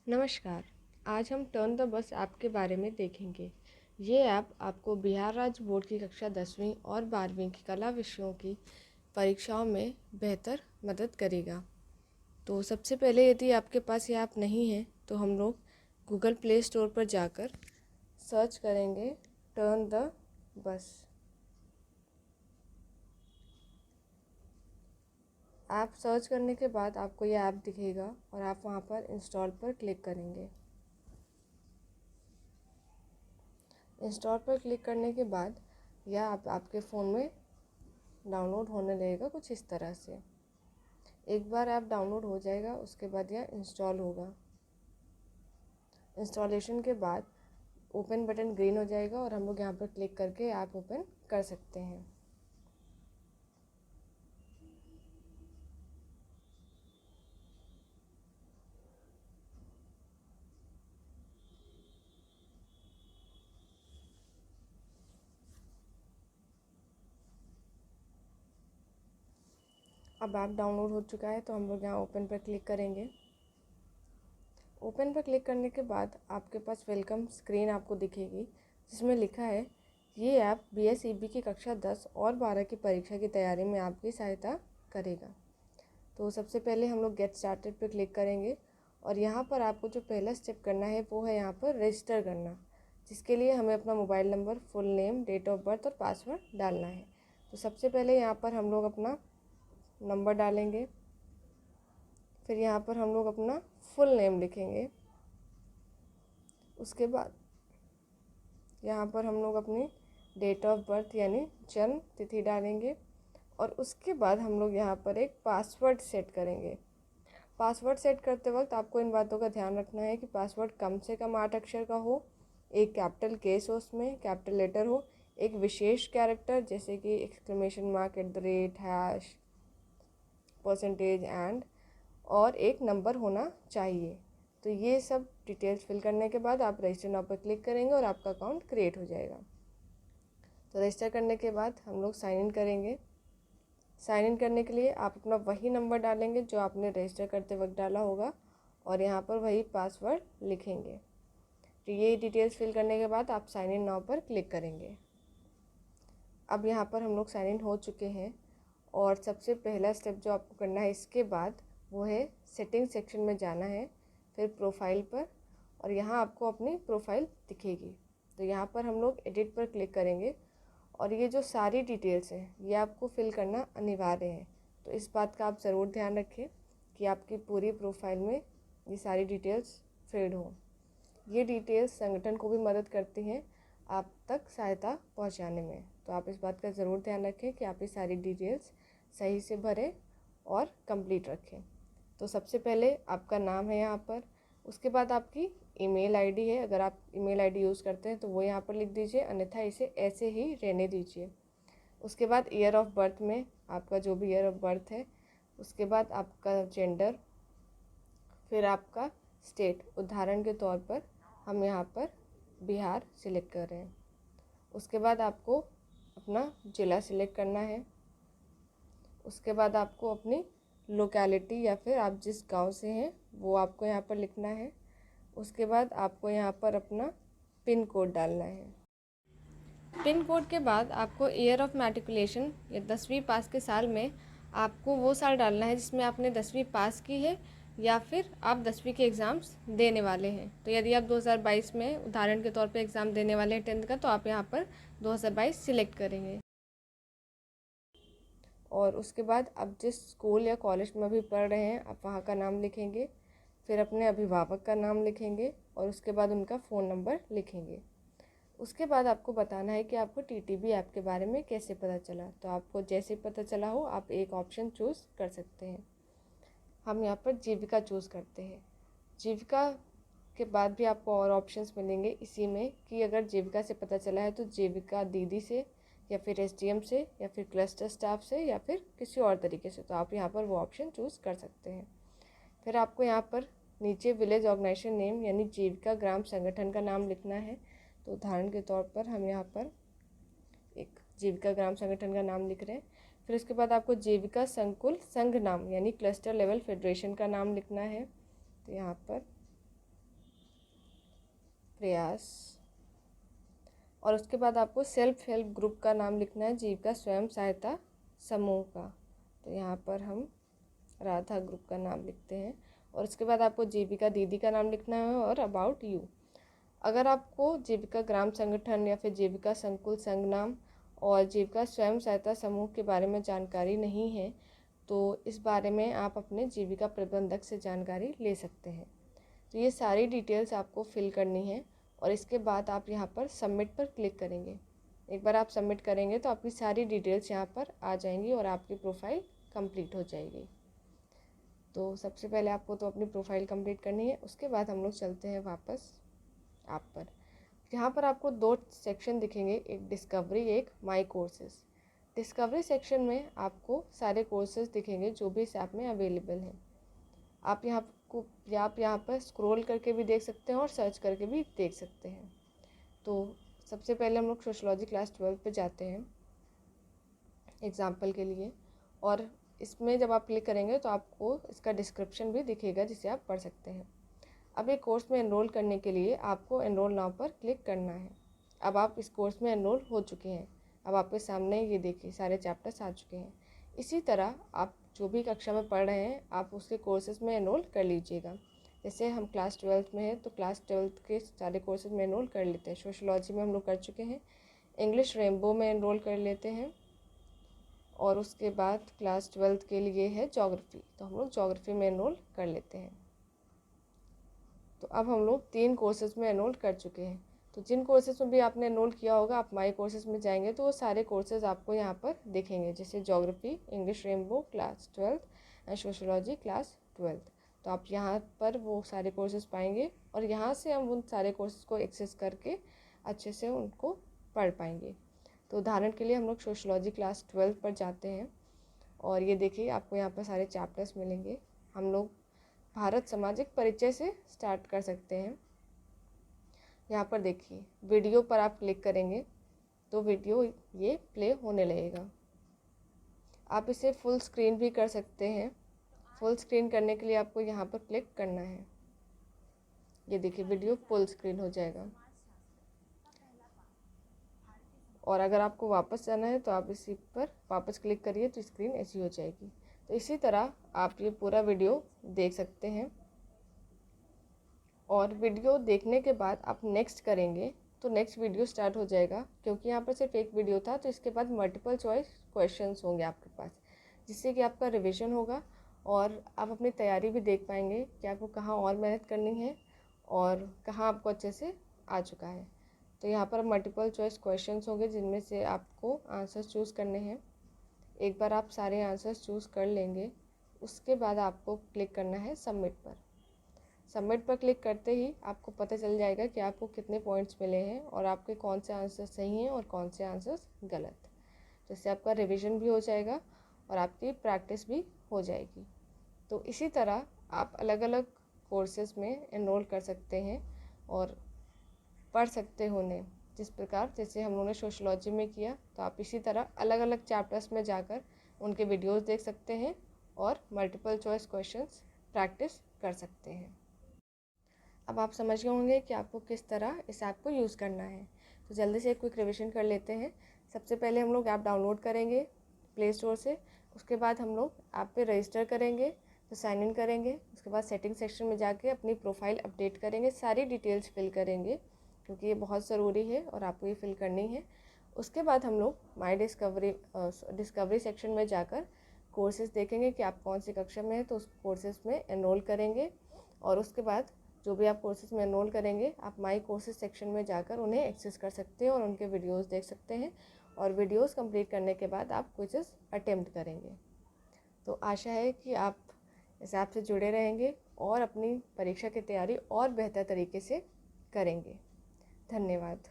नमस्कार। आज हम टर्न द बस ऐप के बारे में देखेंगे। ये ऐप आपको बिहार राज्य बोर्ड की कक्षा 10वीं और 12वीं की कला विषयों की परीक्षाओं में बेहतर मदद करेगा। तो सबसे पहले यदि आपके पास ये ऐप नहीं है तो हम लोग गूगल प्ले स्टोर पर जाकर सर्च करेंगे turn the bus. App search करने के बाद आपको ये ऐप दिखेगा और आप वहाँ पर इंस्टॉल पर क्लिक करेंगे। इंस्टॉल पर क्लिक करने के बाद यह आपके फ़ोन में डाउनलोड होने लगेगा कुछ इस तरह से। एक बार ऐप डाउनलोड हो जाएगा उसके बाद यह इंस्टॉल होगा। इंस्टॉलेशन के बाद ओपन बटन ग्रीन हो जाएगा और हम लोग यहाँ पर क्लिक करके ऐप ओपन कर सकते हैं। अब ऐप डाउनलोड हो चुका है तो हम लोग यहाँ ओपन पर क्लिक करेंगे। ओपन पर क्लिक करने के बाद आपके पास वेलकम स्क्रीन आपको दिखेगी जिसमें लिखा है ये ऐप BSEB की कक्षा 10 और 12 की परीक्षा की तैयारी में आपकी सहायता करेगा। तो सबसे पहले हम लोग गेट स्टार्टेड पर क्लिक करेंगे और यहाँ पर आपको जो पहला स्टेप करना है वो है यहाँ पर रजिस्टर करना, जिसके लिए हमें अपना mobile number, full name, date of birth और पासवर्ड डालना है। तो सबसे पहले यहाँ पर हम लोग अपना नंबर डालेंगे, फिर यहाँ पर हम लोग अपना फुल नेम लिखेंगे। उसके बाद यहाँ पर हम लोग अपनी डेट ऑफ बर्थ यानी जन्म तिथि डालेंगे और उसके बाद हम लोग यहाँ पर एक पासवर्ड सेट करेंगे। पासवर्ड सेट करते वक्त आपको इन बातों का ध्यान रखना है कि पासवर्ड कम से कम 8 अक्षर का हो, एक कैपिटल केस हो, उसमें कैपिटल लेटर हो, एक विशेष कैरेक्टर जैसे कि exclamation mark, @ hash, percentage and और एक नंबर होना चाहिए। तो ये सब डिटेल्स फिल करने के बाद आप रजिस्टर नाउ पर क्लिक करेंगे और आपका अकाउंट क्रिएट हो जाएगा। तो रजिस्टर करने के बाद हम लोग साइन इन करेंगे। साइन इन करने के लिए आप अपना वही नंबर डालेंगे जो आपने रजिस्टर करते वक्त डाला होगा और यहाँ पर वही पासवर्ड लिखेंगे। तो ये डिटेल्स फिल करने के बाद आप साइन इन नाउ पर क्लिक करेंगे। अब यहाँ पर हम लोग साइन इन हो चुके हैं और सबसे पहला स्टेप जो आपको करना है इसके बाद वो है सेटिंग सेक्शन में जाना है, फिर प्रोफाइल पर, और यहाँ आपको अपनी प्रोफाइल दिखेगी। तो यहाँ पर हम लोग एडिट पर क्लिक करेंगे और ये जो सारी डिटेल्स हैं ये आपको फिल करना अनिवार्य है। तो इस बात का आप ज़रूर ध्यान रखें कि आपकी पूरी प्रोफाइल में ये सारी डिटेल्स फिल्ड हों। ये डिटेल्स संगठन को भी मदद करती हैं आप तक सहायता पहुंचाने में। तो आप इस बात का ज़रूर ध्यान रखें कि आप ये सारी डिटेल्स सही से भरें और कंप्लीट रखें। तो सबसे पहले आपका नाम है यहाँ पर, उसके बाद आपकी ईमेल आईडी है, अगर आप ईमेल आईडी यूज़ करते हैं तो वो यहाँ पर लिख दीजिए, अन्यथा इसे ऐसे ही रहने दीजिए। उसके बाद ईयर ऑफ बर्थ में आपका जो भी ईयर ऑफ बर्थ है, उसके बाद आपका जेंडर, फिर आपका स्टेट, उदाहरण के तौर पर हम यहाँ पर बिहार सिलेक्ट कर रहे हैं। उसके बाद आपको अपना ज़िला सिलेक्ट करना है। उसके बाद आपको अपनी लोकेलिटी या फिर आप जिस गांव से हैं वो आपको यहाँ पर लिखना है। उसके बाद आपको यहाँ पर अपना पिन कोड डालना है। पिन कोड के बाद आपको ईयर ऑफ मैट्रिकुलेशन या 10वीं पास के साल में आपको वो साल डालना है जिसमें आपने 10वीं पास की है या फिर आप 10वीं के एग्ज़ाम्स देने वाले हैं। तो यदि आप 2022 में उदाहरण के तौर पे एग्ज़ाम देने वाले हैं 10th का, तो आप यहाँ पर 2022 सिलेक्ट करेंगे। और उसके बाद आप जिस स्कूल या कॉलेज में अभी पढ़ रहे हैं आप वहाँ का नाम लिखेंगे, फिर अपने अभिभावक का नाम लिखेंगे और उसके बाद उनका फ़ोन नंबर लिखेंगे। उसके बाद आपको बताना है कि आपको TTB ऐप के बारे में कैसे पता चला। तो आपको जैसे पता चला हो आप एक ऑप्शन चूज़ कर सकते हैं। हम यहाँ पर जीविका चूज़ करते हैं। जीविका के बाद भी आपको और ऑप्शंस मिलेंगे इसी में कि अगर जीविका से पता चला है तो जीविका दीदी से या फिर SDM से या फिर क्लस्टर स्टाफ से या फिर किसी और तरीके से, तो आप यहाँ पर वो ऑप्शन चूज़ कर सकते हैं। फिर आपको यहाँ पर नीचे विलेज ऑर्गेनाइजेशन नेम यानी जीविका ग्राम संगठन का नाम लिखना है। तो उदाहरण के तौर पर हम यहाँ पर एक जीविका ग्राम संगठन का नाम लिख रहे हैं। फिर उसके बाद आपको जीविका संकुल संघ नाम यानी क्लस्टर लेवल फेडरेशन का नाम लिखना है। तो यहाँ पर प्रयास। और उसके बाद आपको सेल्फ हेल्प ग्रुप का नाम लिखना है, जीविका स्वयं सहायता समूह का। तो यहाँ पर हम राधा ग्रुप का नाम लिखते हैं। और उसके बाद आपको जीविका दीदी का नाम लिखना है और अबाउट यू। अगर आपको जीविका ग्राम संगठन या फिर जीविका संकुल संघ नाम और जीविका स्वयं सहायता समूह के बारे में जानकारी नहीं है तो इस बारे में आप अपने जीविका प्रबंधक से जानकारी ले सकते हैं। तो ये सारी डिटेल्स आपको फिल करनी है और इसके बाद आप यहाँ पर सबमिट पर क्लिक करेंगे। एक बार आप सबमिट करेंगे तो आपकी सारी डिटेल्स यहाँ पर आ जाएंगी और आपकी प्रोफाइल कंप्लीट हो जाएगी। तो सबसे पहले आपको तो अपनी प्रोफाइल कंप्लीट करनी है, उसके बाद हम लोग चलते हैं वापस ऐप पर। यहाँ पर आपको दो सेक्शन दिखेंगे, एक डिस्कवरी, एक माई कोर्सेज। डिस्कवरी सेक्शन में आपको सारे कोर्सेज दिखेंगे जो भी इस ऐप में अवेलेबल हैं। आप यहाँ पर स्क्रॉल करके भी देख सकते हैं और सर्च करके भी देख सकते हैं। तो सबसे पहले हम लोग सोशलॉजी क्लास 12 पे जाते हैं एग्जाम्पल के लिए। और इसमें जब आप क्लिक करेंगे तो आपको इसका डिस्क्रिप्शन भी दिखेगा जिसे आप पढ़ सकते हैं। अब एक कोर्स में एनरोल करने के लिए आपको एनरोल नाउ पर क्लिक करना है। अब आप इस कोर्स में एनरोल हो चुके हैं। अब आपके सामने ये देखिए सारे चैप्टर्स आ चुके हैं। इसी तरह आप जो भी कक्षा में पढ़ रहे हैं आप उसके कोर्सेज़ में एनरोल कर लीजिएगा। जैसे हम क्लास 12 में हैं तो क्लास 12 के सारे कोर्सेज में एनरोल कर लेते हैं। सोशलॉजी में हम लोग कर चुके हैं, इंग्लिश रेनबो में एनरोल कर लेते हैं और उसके बाद क्लास 12 के लिए है ज्योग्राफी, तो हम लोग ज्योग्राफी में एनरोल कर लेते हैं। तो अब हम लोग 3 कोर्सेज में एनरोल कर चुके हैं। तो जिन कोर्सेज में भी आपने एनरोल किया होगा आप माई कोर्सेज में जाएंगे तो वो सारे कोर्सेज आपको यहाँ पर दिखेंगे, जैसे geography, English rainbow class 12 and sociology class 12। तो आप यहाँ पर वो सारे कोर्सेज पाएंगे और यहाँ से हम उन सारे कोर्सेज को एक्सेस करके अच्छे से उनको पढ़ पाएंगे। तो उदाहरण के लिए हम लोग सोशलॉजी क्लास 12 पर जाते हैं और ये देखिए आपको यहाँ पर सारे चैप्टर्स मिलेंगे। हम लोग भारत सामाजिक परिचय से स्टार्ट कर सकते हैं। यहाँ पर देखिए वीडियो पर आप क्लिक करेंगे तो वीडियो ये प्ले होने लगेगा। आप इसे फुल स्क्रीन भी कर सकते हैं। फुल स्क्रीन करने के लिए आपको यहाँ पर क्लिक करना है। ये देखिए वीडियो फुल स्क्रीन हो जाएगा। और अगर आपको वापस जाना है तो आप इसी पर वापस क्लिक करिए तो स्क्रीन ऐसी हो जाएगी। तो इसी तरह आप ये पूरा वीडियो देख सकते हैं। और वीडियो देखने के बाद आप नेक्स्ट करेंगे तो नेक्स्ट वीडियो स्टार्ट हो जाएगा। क्योंकि यहाँ पर सिर्फ एक वीडियो था तो इसके बाद मल्टीपल चॉइस क्वेश्चंस होंगे आपके पास, जिससे कि आपका रिवीजन होगा और आप अपनी तैयारी भी देख पाएंगे कि आपको कहाँ और मेहनत करनी है और कहाँ आपको अच्छे से आ चुका है। तो यहाँ पर मल्टीपल चॉइस क्वेश्चंस होंगे जिनमें से आपको आंसर्स चूज़ करने हैं। एक बार आप सारे आंसर्स चूज़ कर लेंगे उसके बाद आपको क्लिक करना है सबमिट पर। सबमिट पर क्लिक करते ही आपको पता चल जाएगा कि आपको कितने पॉइंट्स मिले हैं और आपके कौन से आंसर सही हैं और कौन से आंसर्स गलत। जिससे आपका रिवीजन भी हो जाएगा और आपकी प्रैक्टिस भी हो जाएगी। तो इसी तरह आप अलग अलग कोर्सेज़ में एनरोल कर सकते हैं और पढ़ सकते हो उन्हें। जिस प्रकार जैसे हम लोगों ने सोशलॉजी में किया तो आप इसी तरह अलग अलग चैप्टर्स में जाकर उनके वीडियोस देख सकते हैं और मल्टीपल चॉइस क्वेश्चंस प्रैक्टिस कर सकते हैं। अब आप समझ गए होंगे कि आपको किस तरह इस ऐप को यूज़ करना है। तो जल्दी से एक क्विक रिविजन कर लेते हैं। सबसे पहले हम लोग ऐप डाउनलोड करेंगे प्ले स्टोर से। उसके बाद हम लोग ऐप पे रजिस्टर करेंगे, तो साइन इन करेंगे। उसके बाद सेटिंग सेक्शन में जाके अपनी प्रोफाइल अपडेट करेंगे, सारी डिटेल्स फिल करेंगे क्योंकि ये बहुत ज़रूरी है और आपको ये फिल करनी है। उसके बाद हम लोग माई डिस्कवरी सेक्शन में जाकर कोर्सेज़ देखेंगे कि आप कौन सी कक्षा में हैं, तो उस कोर्सेज़ में एनरोल करेंगे। और उसके बाद जो भी आप कोर्सेज़ में एनरोल करेंगे आप माई कोर्सेज सेक्शन में जाकर उन्हें एक्सेस कर सकते हैं और उनके वीडियोस देख सकते हैं। और वीडियोस कंप्लीट करने के बाद आप क्विज़ेस अटेम्प्ट करेंगे। तो आशा है कि आप इस ऐप से जुड़े रहेंगे और अपनी परीक्षा की तैयारी और बेहतर तरीके से करेंगे। धन्यवाद।